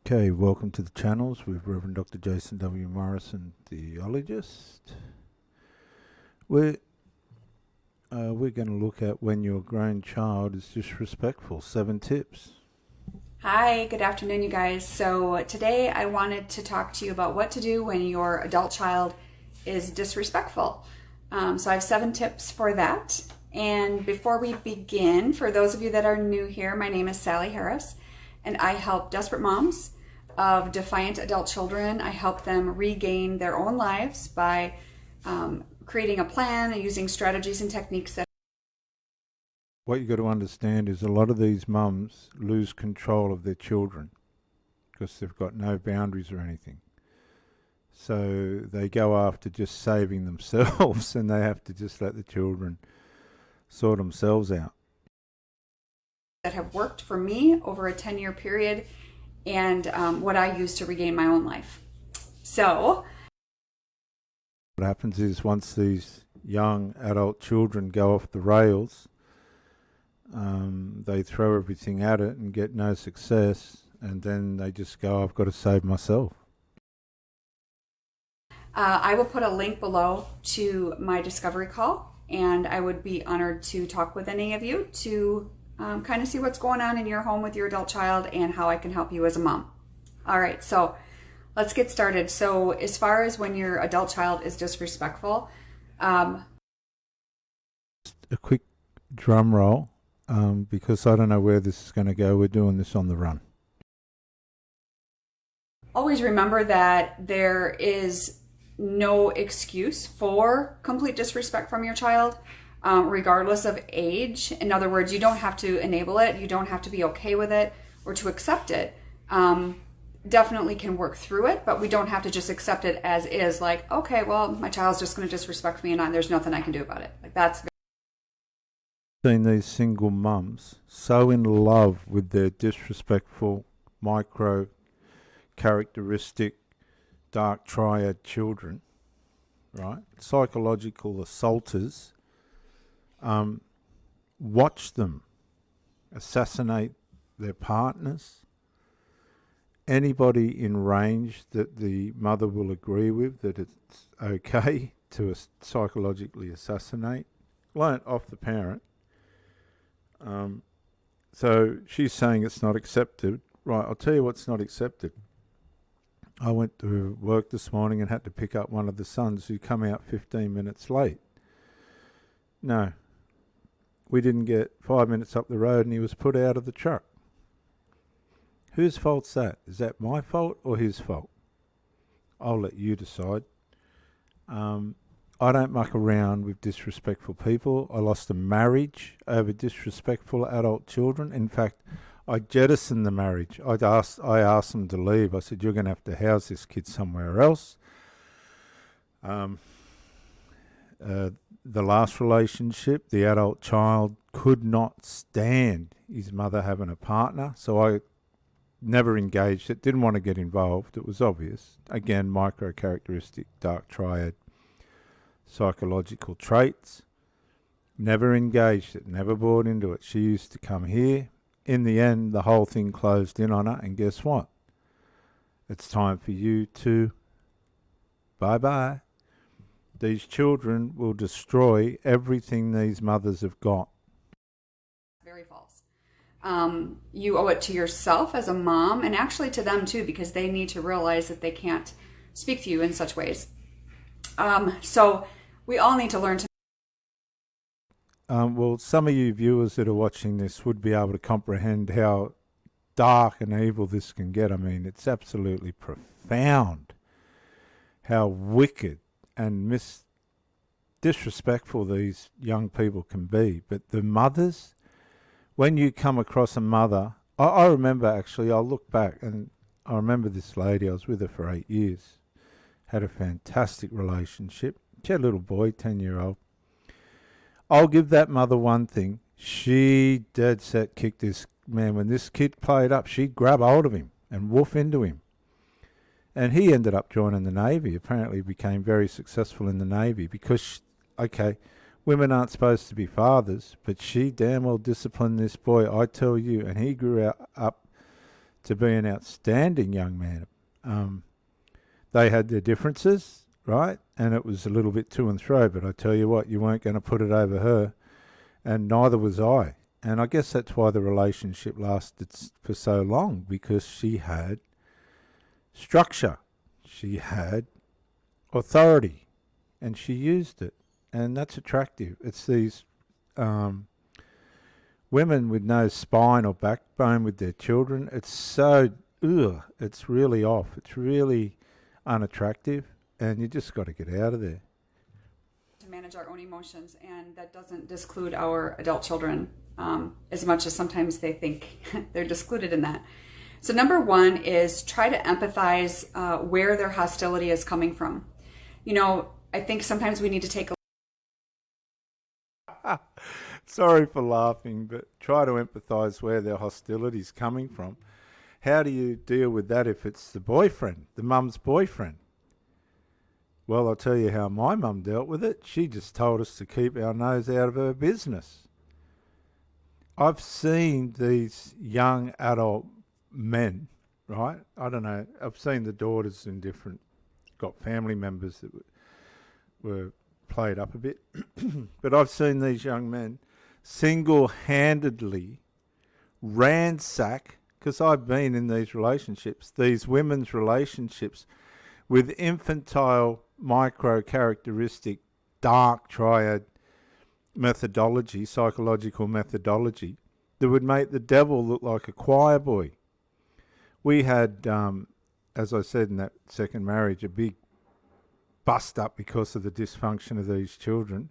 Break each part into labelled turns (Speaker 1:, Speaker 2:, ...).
Speaker 1: Okay, welcome to the channels with Reverend Dr. Jason W. Morrison, theologist. We're going to look at when your grown child is disrespectful. 7 tips.
Speaker 2: Hi, good afternoon, you guys. So today I wanted to talk to you about what to do when your adult child is disrespectful. So I have 7 tips for that. And before we begin, for those of you that are new here, my name is Sally Harris, and I help desperate moms of defiant adult children. I help them regain their own lives by creating a plan and using strategies and techniques that.
Speaker 1: What you've got to understand is a lot of these mums lose control of their children because they've got no boundaries or anything. So they go after just saving themselves and they have to just let the children sort themselves out.
Speaker 2: That have worked for me over a 10-year period, and what I use to regain my own life. So
Speaker 1: what happens is once these young adult children go off the rails, they throw everything at it and get no success, and then they just go, I've got to save myself.
Speaker 2: I will put a link below to my discovery call, and I would be honored to talk with any of you to kind of see what's going on in your home with your adult child and how I can help you as a mom. All right, so let's get started. So as far as when your adult child is disrespectful,
Speaker 1: A quick drum roll, because I don't know where this is going to go. We're doing this on the run.
Speaker 2: always remember that there is no excuse for complete disrespect from your child. Regardless of age. In other words, you don't have to enable it. You don't have to be okay with it or to accept it. Definitely can work through it, but we don't have to just accept it as is. Like, okay, well, my child's just going to disrespect me and there's nothing I can do about it. Like that's.
Speaker 1: Seen these single mums so in love with their disrespectful, micro, characteristic, dark triad children, right? Psychological assaulters. Watch them assassinate their partners. Anybody in range that the mother will agree with that it's okay to psychologically assassinate. Learnt off the parent. So she's saying it's not accepted. Right, I'll tell you what's not accepted. I went to work this morning and had to pick up one of the sons who come out 15 minutes late. No. We didn't get 5 minutes up the road and he was put out of the truck. Whose fault's that? Is that my fault or his fault? I'll let you decide. I don't muck around with disrespectful people. I lost a marriage over disrespectful adult children. In fact, I jettisoned the marriage. I asked them to leave. I said, you're going to have to house this kid somewhere else. The last relationship, the adult child could not stand his mother having a partner, so I never engaged it, didn't want to get involved. It was obvious. Again, micro-characteristic, dark triad, psychological traits. Never engaged it, never bought into it. She used to come here. In the end, the whole thing closed in on her, and guess what? It's time for you to bye-bye. These children will destroy everything these mothers have got.
Speaker 2: Very false. You owe it to yourself as a mom, and actually to them too, because they need to realize that they can't speak to you in such ways. So we all need to learn to.
Speaker 1: Well, some of you viewers that are watching this would be able to comprehend how dark and evil this can get. I mean, it's absolutely profound how wicked and disrespectful these young people can be. But the mothers, when you come across a mother, I remember actually, I'll look back and I remember this lady, I was with her for 8 years, had a fantastic relationship. She had a little boy, 10-year-old. I'll give that mother one thing. She dead set kicked this man. When this kid played up, she'd grab hold of him and woof into him. And he ended up joining the Navy. Apparently became very successful in the Navy because, okay, women aren't supposed to be fathers, but she damn well disciplined this boy, I tell you. And he grew up to be an outstanding young man. They had their differences, right? And it was a little bit to and fro, but I tell you what, you weren't going to put it over her, and neither was I. And I guess that's why the relationship lasted for so long, because she had structure, she had authority, and she used it. And that's attractive. It's these women with no spine or backbone with their children. It's so, it's really off. It's really unattractive, and you just got to get out of there.
Speaker 2: To manage our own emotions, and that doesn't disclude our adult children as much as sometimes they think they're discluded in that. So number one is try to empathize where their hostility is coming from. You know, I think sometimes we need to take a
Speaker 1: Sorry for laughing, but try to empathise where their hostility is coming from. How do you deal with that if it's the boyfriend, the mum's boyfriend? Well, I'll tell you how my mum dealt with it. She just told us to keep our nose out of her business. I've seen these young adult men, right? I don't know. I've seen the daughters in different, got family members that were played up a bit. But I've seen these young men single-handedly ransack, because I've been in these relationships, these women's relationships with infantile micro-characteristic dark triad methodology, psychological methodology, that would make the devil look like a choir boy. We had, as I said in that second marriage, a big bust up because of the dysfunction of these children.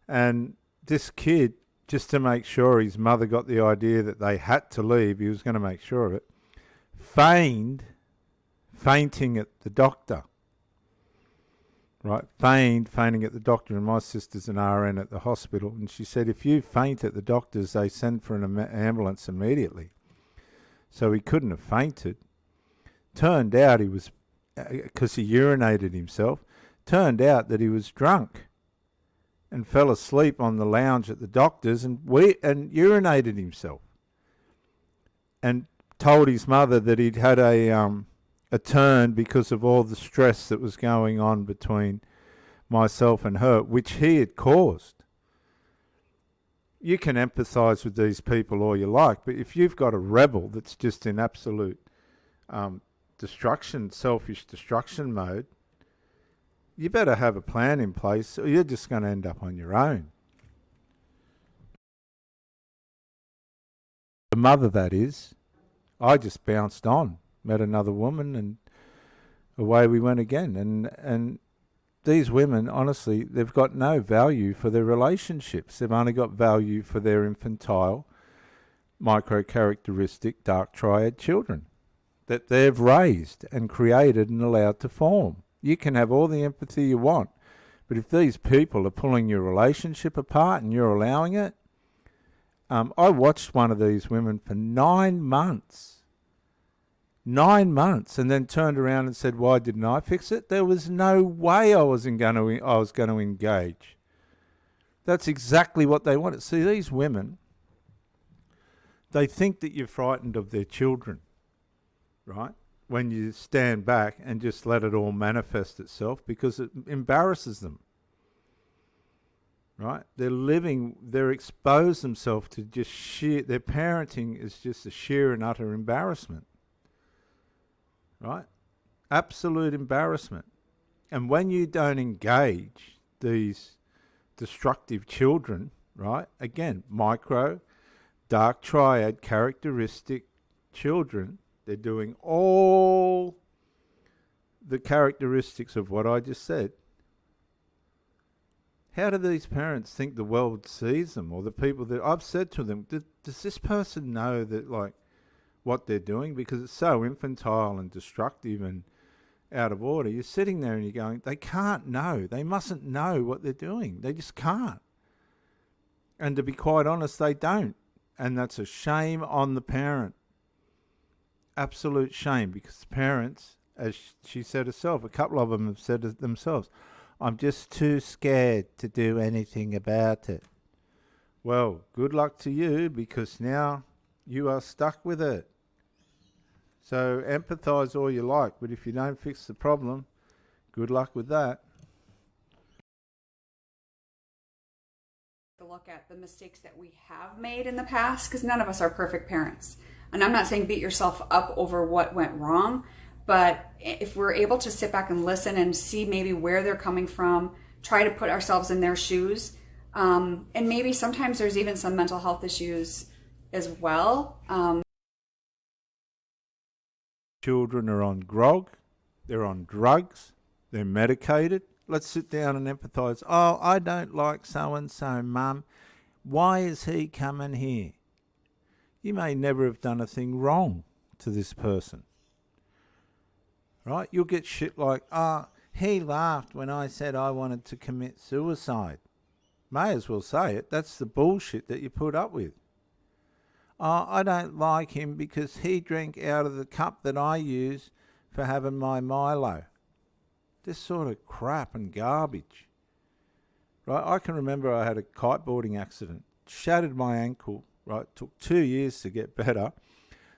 Speaker 1: And this kid, just to make sure his mother got the idea that they had to leave, he was going to make sure of it, feigned fainting at the doctor. Right, fainting at the doctor, and my sister's an RN at the hospital, and she said if you faint at the doctor's, they send for an ambulance immediately. So he couldn't have fainted. Turned out he was, because he urinated himself, turned out that he was drunk and fell asleep on the lounge at the doctor's and urinated himself, and told his mother that he'd had a turn because of all the stress that was going on between myself and her, which he had caused. You can empathise with these people all you like, but if you've got a rebel that's just in absolute destruction, selfish destruction mode, you better have a plan in place, or you're just going to end up on your own. The mother, that is, I just bounced on. Met another woman, and away we went again. And these women, honestly, they've got no value for their relationships. They've only got value for their infantile, micro-characteristic, dark triad children that they've raised and created and allowed to form. You can have all the empathy you want, but if these people are pulling your relationship apart and you're allowing it, I watched one of these women for 9 months. 9 months, and then turned around and said, why didn't I fix it? There was no way I was going to engage. That's exactly what they wanted. See, these women, they think that you're frightened of their children, right? When you stand back and just let it all manifest itself, because it embarrasses them, right? They're exposed themselves to just their parenting is just a sheer and utter embarrassment. Right? Absolute embarrassment. And when you don't engage these destructive children, right? Again, micro, dark triad, characteristic children, they're doing all the characteristics of what I just said. How do these parents think the world sees them, or the people that I've said to them, does this person know that, like, what they're doing? Because it's so infantile and destructive and out of order. You're sitting there and you're going, they can't know. They mustn't know what they're doing. They just can't. And to be quite honest, they don't. And that's a shame on the parent. Absolute shame, because the parents, as she said herself, a couple of them have said it themselves, I'm just too scared to do anything about it. Well, good luck to you, because now you are stuck with it. So empathise all you like, but if you don't fix the problem, good luck with that.
Speaker 2: To look at the mistakes that we have made in the past, because none of us are perfect parents. And I'm not saying beat yourself up over what went wrong, but if we're able to sit back and listen and see maybe where they're coming from, try to put ourselves in their shoes, and maybe sometimes there's even some mental health issues as well.
Speaker 1: Children are on grog, they're on drugs, they're medicated. Let's sit down and empathise. Oh, I don't like so-and-so, Mum. Why is he coming here? You may never have done a thing wrong to this person. Right? You'll get shit like, he laughed when I said I wanted to commit suicide. May as well say it. That's the bullshit that you put up with. I don't like him because he drank out of the cup that I use for having my Milo. This sort of crap and garbage. Right? I can remember I had a kiteboarding accident. Shattered my ankle. Right? Took 2 years to get better.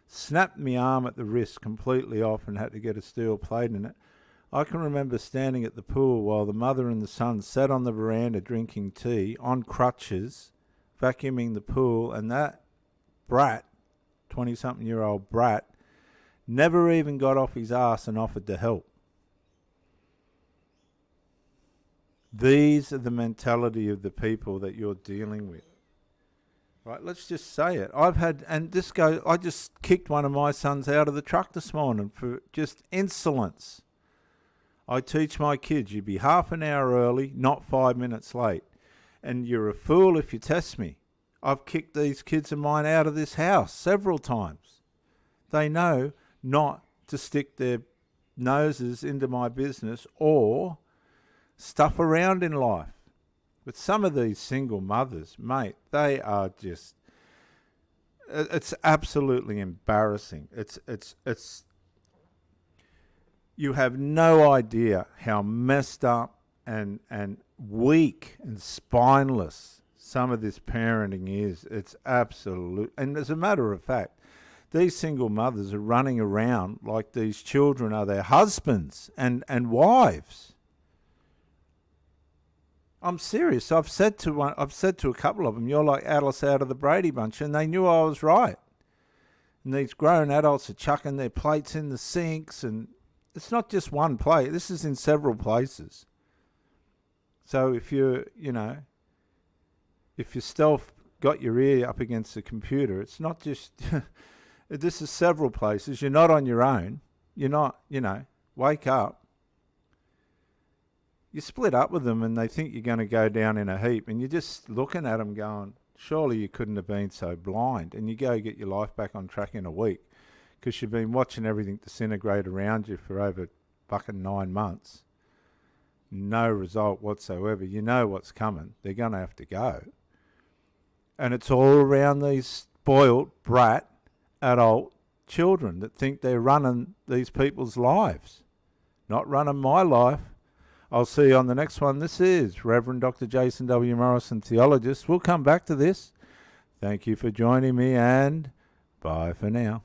Speaker 1: Snapped my arm at the wrist completely off and had to get a steel plate in it. I can remember standing at the pool while the mother and the son sat on the veranda drinking tea on crutches, vacuuming the pool, and that brat, 20-something-year-old brat, never even got off his ass and offered to help. These are the mentality of the people that you're dealing with. Right, let's just say it. I just kicked one of my sons out of the truck this morning for just insolence. I teach my kids, you be half an hour early, not 5 minutes late. And you're a fool if you test me. I've kicked these kids of mine out of this house several times. They know not to stick their noses into my business or stuff around in life. But some of these single mothers, mate, they are just, it's absolutely embarrassing. It's you have no idea how messed up and weak and spineless some of this parenting is. It's absolute. And as a matter of fact, these single mothers are running around like these children are their husbands and wives. I'm serious. I've said to a couple of them, you're like Alice out of the Brady Bunch, and they knew I was right. And these grown adults are chucking their plates in the sinks, and it's not just one plate. This is in several places. So if you're stealth got your ear up against the computer, it's not just, this is several places. You're not on your own. You're not, wake up. You split up with them and they think you're going to go down in a heap, and you're just looking at them going, surely you couldn't have been so blind. And you go get your life back on track in a week because you've been watching everything disintegrate around you for over fucking 9 months. No result whatsoever. You know what's coming. They're going to have to go. And it's all around these spoiled, brat, adult children that think they're running these people's lives. Not running my life. I'll see you on the next one. This is Reverend Dr. Jason W. Morrison, theologist. We'll come back to this. Thank you for joining me, and bye for now.